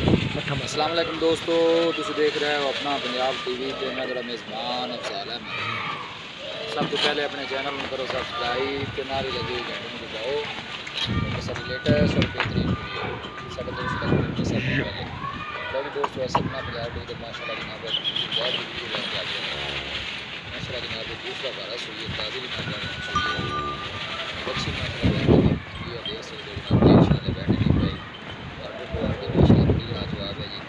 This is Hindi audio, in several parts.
अस्सलाम वालेकुम दोस्तों, तुम देख रहे हो अपना पंजाब टीवी ते मैं तेरा मेज़बान अफजाल है। सब तो पहले अपने चैनल में करो सब्सक्राइब ते नाल लगी घंटे में दबाओ क्योंकि सारी लेटेस्ट और बेहतरीन वीडियो सारे दोस्त तक पहुंचे सब तो पहले। तो भी दोस्तों ऐसे अपना पंजाब टीवी माशाल्लाह जनाब बहुत वीडियो लेके आ गए हैं। माशाल्लाह जनाब दूसरा भारत हुई है ताज़ी जनाब अच्छी माशाल्लाह ये देख सकते हो जनाब माशाल्लाह बैठने नहीं पाई वाटर क्वालिटी माशाल्लाह बड़ी लाजवाब है जी।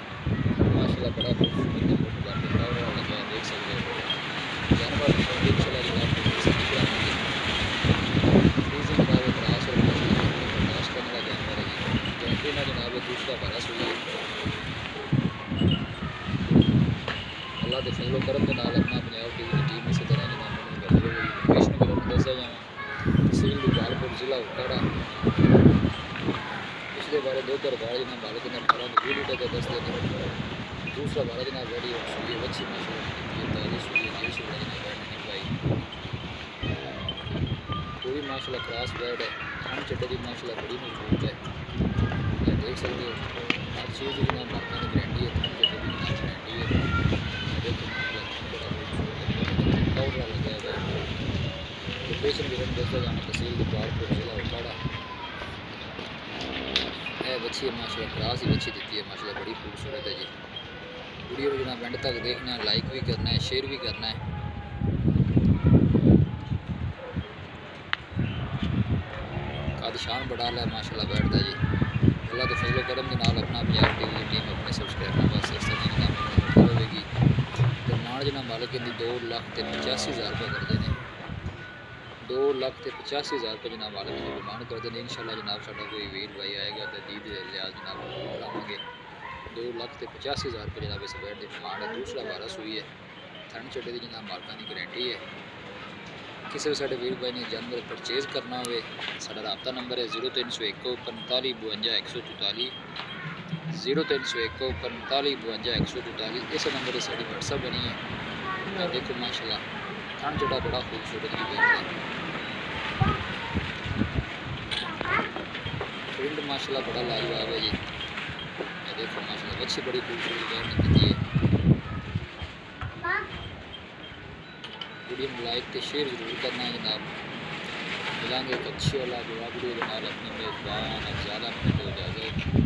माशाल्लाह बड़ा खूबसूरत फोटो वाटर लगा है देख सकते हो जानवर इंशाल्लाह जनाब सही कराएंगे फ्रीजिंग जनाब क्रॉस और माशाल्लाह बर्दाश्त करने वाला जानवर है जी। गारंटी ना जनाब दूसरा भारत हुई है अल्लाह के फजलो करम के नाल अपना पंजाब टीवी की टीम इसी तरह जनाब करती रहेगी। लोकेशन करो दसा जावा तहसील गुरदासपुर जिला उटाड़ा पिछले बारे दो घर बारह जनाब बालक ने 18 लीटर का दस देने दूसरा बारह जनाब रेडी और सुई अच्छी माशाल्लाह ताज़ी सुई जेल सुई जनाब बैठने नहीं पाई पूरी माशाल्लाह क्रॉस बैड है हम चड्डे की माशाल्लाह बड़ी मजबूत है ये देख सकते हो हर चीज़ की जनाब मार्का की गारंटी है हम चड्डे की जनाब गारंटी है देखो माशाल्लाह बड़ा खूबसूरत कौड़ा लगा है लोकेशन भी हम देखते जाना तहसील गुरदासपुर जिला उटाड़ा है बच्ची है माशाल्लाह क्रॉस ही बच्ची देती है माशाल्लाह बड़ी खूबसूरत है जी। वीडियो को जनाब एंड तक देखना है लाइक भी करना है शेयर भी करना है। कादशान बड़ा है माशाल्लाह बैठता जी अल्लाह के फजलो करम के नाल अपना पंजाब टीवी की टीम अपने सब्सक्राइबर वास्ते इस तरह जनाब होगी डिमांड जनाब मालिक की 2,85,000 रुपये करते हैं 2,85,000 रुपये जनाब मालिक की डिमांड करते हैं। इंशाल्लाह जनाब साडा कोई वीर भाई आएगा तो दीद लिहाज जनाब करावांगे 2,85,000 रुपये जनाब इस बैट की डिमांड है। दूसरा वारस हुई है थन चड्डे की जनाब मालकान की गारंटी है। किसी भी साढ़े वीर भाई ने जानवर परचेज करना हो साडा राबता नंबर है 0301 45 52 144 0301 45 52 144 इस नंबर से साड़ी व्हाट्सअप बनी है। देखो माशाल्लाह थन चड्डा बड़ा खूबसूरत की बैठ है प्रिंट माशाल्लाह बड़ा लाजवाब है जी। देखो माशाल्लाह अच्छी बड़ी खूबसूरत बैठ निकलती है। वीडियो में लाइक तो शेयर जरूर करना है जनाब मिलेंगे एक अच्छी वाला जवाब वीडियो के नाल अपने मेज़बान अफजाल अहमद को इजाज़त।